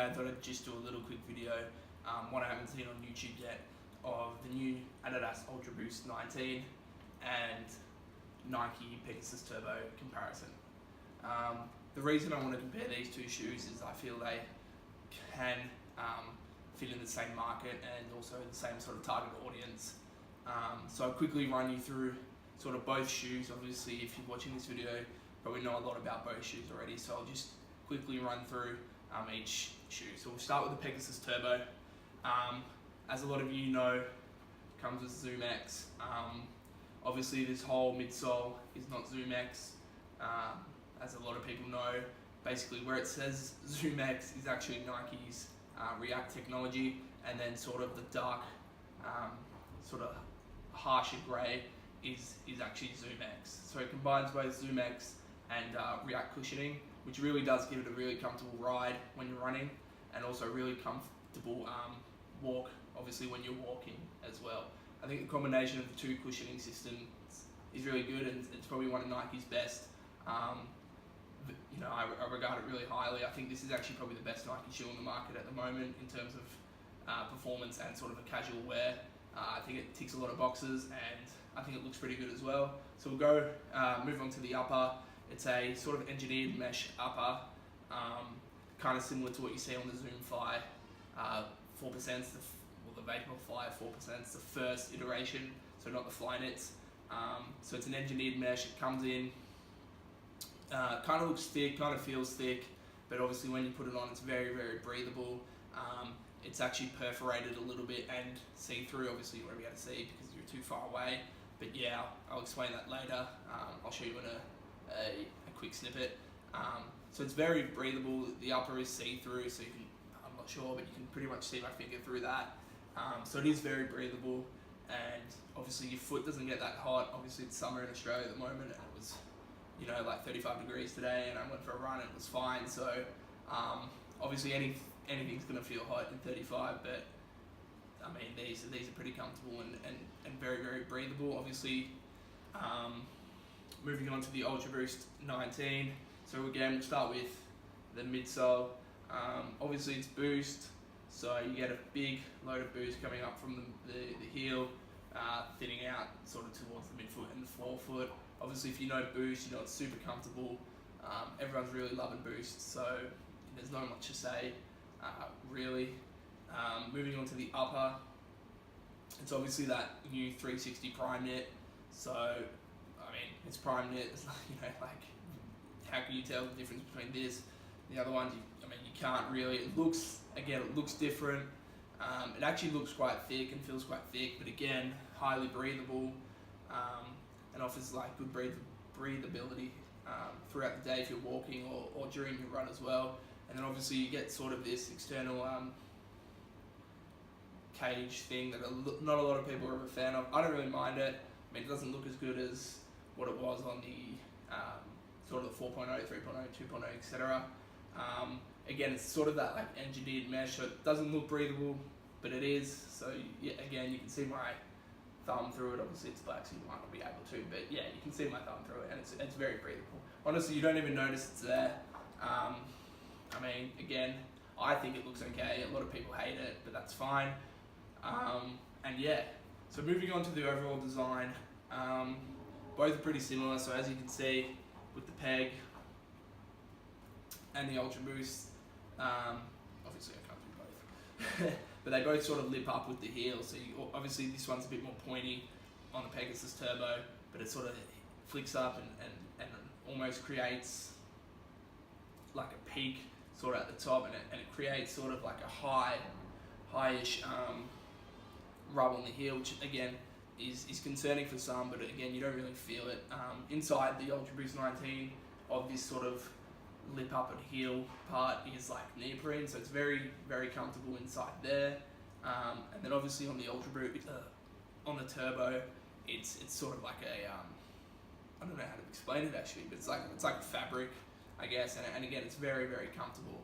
today, I thought I'd just do a little quick video, one I haven't seen on YouTube yet, of the new Adidas Ultraboost 19 and Nike Pegasus Turbo comparison. The reason I want to compare these two shoes is I feel they can fit in the same market and also the same sort of target audience. So I'll quickly run you through sort of both shoes. Obviously, if you're watching this video, you probably know a lot about both shoes already, so I'll just quickly run through each shoe. So we'll start with the Pegasus Turbo. As a lot of you know, comes with ZoomX. Obviously this whole midsole is not ZoomX. As a lot of people know, basically where it says ZoomX is actually Nike's React technology, and then sort of the dark, sort of harsher grey is actually ZoomX. So it combines both ZoomX and React cushioning, which really does give it a really comfortable ride when you're running, and also really comfortable walk, obviously when you're walking as well. I think the combination of the two cushioning systems is really good, and it's probably one of Nike's best. You know, I regard it really highly. I think this is actually probably the best Nike shoe on the market at the moment in terms of performance and sort of a casual wear. I think it ticks a lot of boxes, and I think it looks pretty good as well. So we'll go move on to the upper. It's a sort of engineered mesh upper, kind of similar to what you see on the Zoom Fly 4%, the Vaporfly 4%, is the first iteration, so not the Flyknits. So it's an engineered mesh. It comes in, kind of looks thick, kind of feels thick, but obviously when you put it on, it's very, very breathable. It's actually perforated a little bit and see-through. Obviously you won't be able to see because you're too far away, but yeah, I'll explain that later. I'll show you in a quick snippet. So it's very breathable. The upper is see-through, so you can, I'm not sure, but you can pretty much see my finger through that. So it is very breathable, and obviously your foot doesn't get that hot. Obviously it's summer in Australia at the moment, and it was, you know, like 35 degrees today, and I went for a run and it was fine. So obviously anything's gonna feel hot in 35, but I mean these are pretty comfortable and very, very breathable. Obviously, moving on to the Ultraboost 19. So again, we'll start with the midsole. Obviously it's Boost, so you get a big load of boost coming up from the heel, thinning out sort of towards the midfoot and the forefoot. Obviously if you know Boost, you know it's super comfortable. Everyone's really loving Boost, so there's not much to say, really. Moving on to the upper, it's obviously that new 360 prime knit. So I mean, it's prime knit. It's like, you know, like, how can you tell the difference between this and the other ones? I mean, you can't really. It looks, again, it looks different. It actually looks quite thick and feels quite thick, but again, highly breathable, and offers like good breathability throughout the day if you're walking or during your run as well. And then obviously you get sort of this external cage thing that not a lot of people are a fan of. I don't really mind it. I mean, it doesn't look as good as what it was on the sort of the 4.0, 3.0, 2.0, etc. Again, it's sort of that like engineered mesh, so it doesn't look breathable, but it is. So yeah, again, you can see my thumb through it. Obviously it's black, so you might not be able to, but yeah, you can see my thumb through it, and it's very breathable. Honestly, you don't even notice it's there. I mean, again, I think it looks okay. A lot of people hate it, but that's fine. And yeah, so moving on to the overall design, both are pretty similar. So as you can see with the Peg and the Ultraboost, obviously I can't do both, but they both sort of lip up with the heel. So obviously this one's a bit more pointy on the Pegasus Turbo, but it sort of flicks up and almost creates like a peak sort of at the top, and it creates sort of like a high-ish rub on the heel, which again is concerning for some, but again you don't really feel it. Inside the Ultraboost 19 of this sort of lip up and heel part is like neoprene, so it's very, very comfortable inside there. And then obviously on the Ultraboost, on the Turbo, it's sort of like a I don't know how to explain it actually, but it's like fabric, I guess, and again it's very, very comfortable.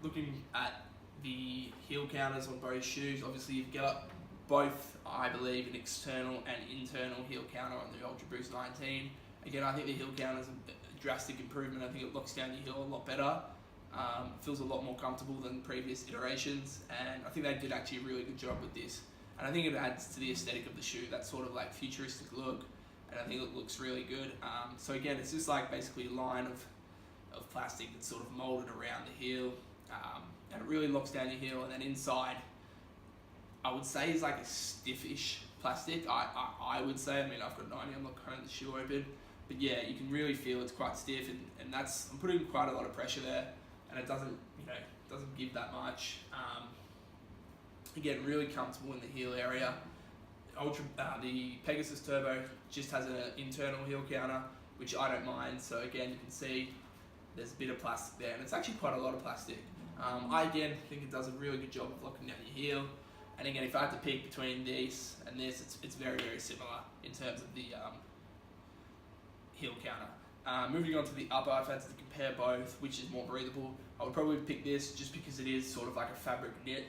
Looking at the heel counters on both shoes, obviously you've got both, I believe, an external and internal heel counter on the Ultraboost 19. Again, I think the heel counter is a drastic improvement. I think it locks down your heel a lot better. Feels a lot more comfortable than previous iterations, and I think they did actually a really good job with this. And I think it adds to the aesthetic of the shoe, that sort of like futuristic look, and I think it looks really good. So again, it's just like basically a line of plastic that's sort of molded around the heel, and it really locks down your heel, and then inside, I would say is like a stiffish plastic. I would say, I mean, I've got an idea, I'm not currently the shoe open, but yeah, you can really feel it's quite stiff, and that's, I'm putting quite a lot of pressure there, and it doesn't, doesn't give that much. Again, really comfortable in the heel area. The Pegasus Turbo just has an internal heel counter, which I don't mind. So again, you can see there's a bit of plastic there, and it's actually quite a lot of plastic. I again think it does a really good job of locking down your heel. And again, if I had to pick between this and this, it's very, very similar in terms of the heel counter. Moving on to the upper, if I had to compare both, which is more breathable, I would probably pick this just because it is sort of like a fabric knit.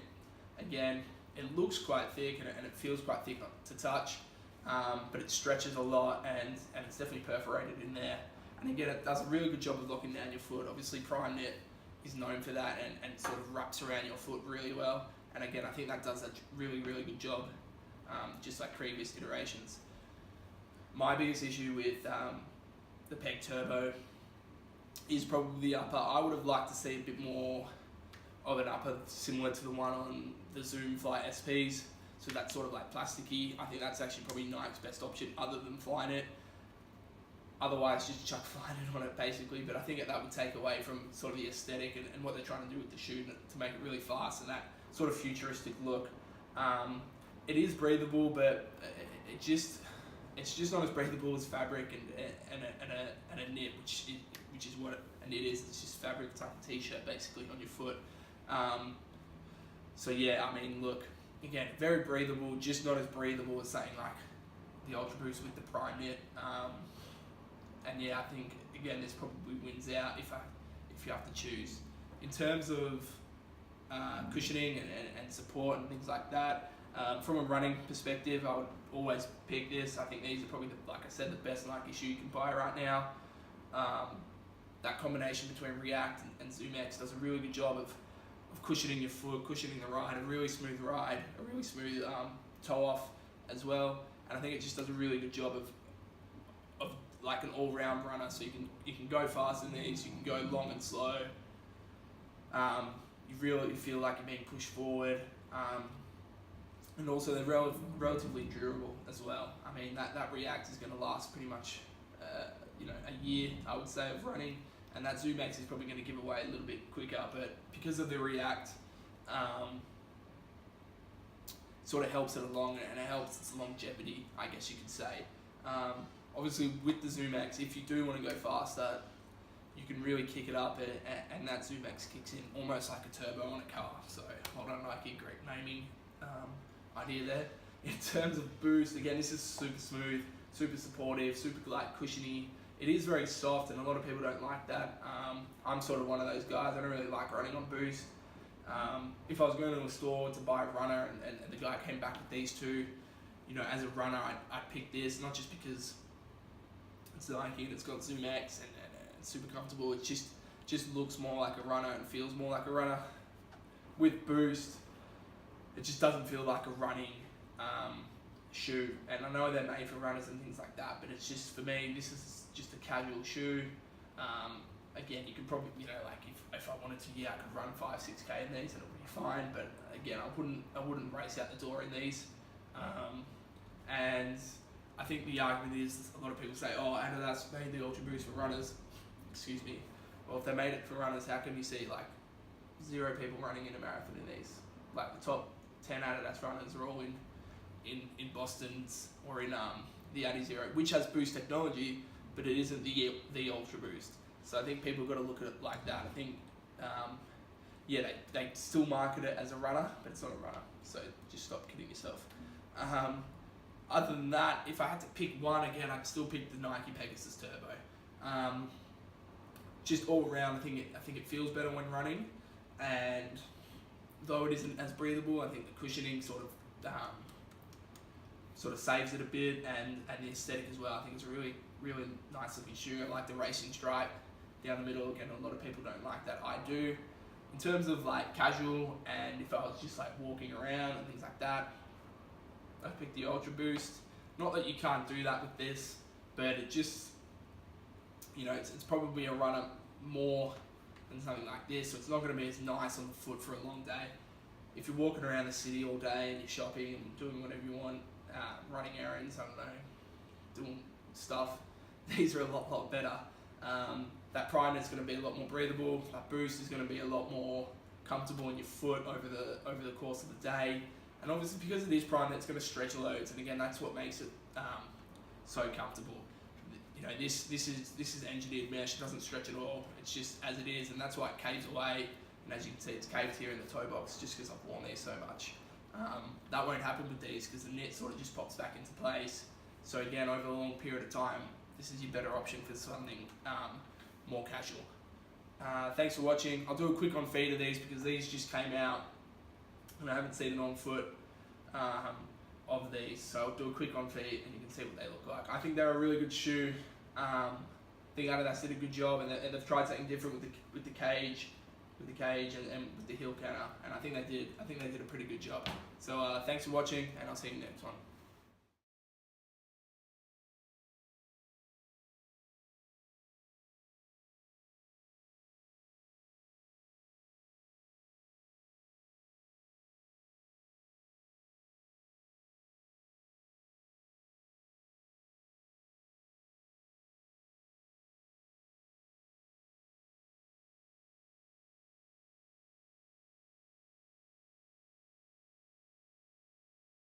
Again, it looks quite thick and it feels quite thick to touch, but it stretches a lot, and it's definitely perforated in there. And again, it does a really good job of locking down your foot. Obviously, Prime Knit is known for that, and sort of wraps around your foot really well. And again, I think that does a really, really good job, just like previous iterations. My biggest issue with the Peg Turbo is probably the upper. I would have liked to see a bit more of an upper similar to the one on the Zoom Fly SPs. So that's sort of like plasticky. I think that's actually probably Nike's best option other than Flyknit. Otherwise, just chuck Flyknit on it basically, but I think that would take away from sort of the aesthetic and what they're trying to do with the shoe to make it really fast and that sort of futuristic look. It is breathable, but it's just not as breathable as fabric and a knit, which is what a knit is. It's just fabric. It's like a t-shirt basically on your foot. So yeah, I mean, look, again, very breathable, just not as breathable as something like the Ultraboost with the Prime Knit. And yeah, I think again this probably wins out if you have to choose. In terms of cushioning and support and things like that, from a running perspective, I would always pick this. I think these are probably, like I said, the best Nike shoe you can buy right now. That combination between React and ZoomX does a really good job of cushioning your foot, cushioning the ride, a really smooth ride, a really smooth toe off as well. And I think it just does a really good job of like an all-round runner. So you can go fast in these, you can go long and slow. You really feel like you're being pushed forward, and also they're relatively durable as well. I mean, that React is going to last pretty much a year, I would say, of running, and that ZoomX is probably going to give away a little bit quicker, but because of the React, sort of helps it along, and it helps its longevity, I guess you could say. Obviously, with the ZoomX, if you do want to go faster, you can really kick it up, and that ZoomX kicks in almost like a turbo on a car. So, hold on, Nike, great naming idea there. In terms of boost, again, this is super smooth, super supportive, super light, cushiony. It is very soft, and a lot of people don't like that. I'm sort of one of those guys. I don't really like running on boost. If I was going to a store to buy a runner and the guy came back with these two, as a runner, I'd pick this, not just because it's Nike and it's got ZoomX and it's super comfortable. It just looks more like a runner and feels more like a runner. With boost, it just doesn't feel like a running shoe. And I know they're made for runners and things like that, but it's just, for me, this is just a casual shoe. Again, you could probably, like if I wanted to, I could run 5-6K in these and it would be fine. But again, I wouldn't race out the door in these. And I think the argument is, a lot of people say, oh, Adidas made the Ultraboost for runners. Excuse me. Well, if they made it for runners, how can you see like 0 people running in a marathon in these? Like the top 10 Adidas runners are all in Boston's or in the Adi Zero, which has boost technology, but it isn't the Ultraboost. So I think people got to look at it like that. I think, they still market it as a runner, but it's not a runner. So just stop kidding yourself. Other than that, if I had to pick one, again, I'd still pick the Nike Pegasus Turbo. Just all around, I think it feels better when running, and though it isn't as breathable, I think the cushioning sort of saves it a bit, and the aesthetic as well. I think it's a really, really nice looking shoe. I like the racing stripe down the middle. Again, a lot of people don't like that. I do. In terms of like casual, and if I was just like walking around and things like that, I picked the Ultraboost. Not that you can't do that with this, but it just, you know, it's probably a runner more than something like this, so it's not going to be as nice on the foot for a long day. If you're walking around the city all day and you're shopping and doing whatever you want, running errands, I don't know, doing stuff, these are a lot better. That primer is going to be a lot more breathable. That boost is going to be a lot more comfortable in your foot over the course of the day. And obviously because of this primer, it's going to stretch loads, and again, that's what makes it so comfortable. You know, this is engineered mesh. It doesn't stretch at all. It's just as it is, and that's why it caves away. And as you can see, it's caved here in the toe box just because I've worn these so much. That won't happen with these because the knit sort of just pops back into place. So again, over a long period of time, this is your better option for something more casual. Thanks for watching. I'll do a quick on feet of these because these just came out and I haven't seen an on foot of these. So I'll do a quick on feet and you can see what they look like. I think they're a really good shoe. I think Adidas did a good job, and they've tried something different with the cage. And with the heel counter, and I think they did a pretty good job. So thanks for watching, and I'll see you next one.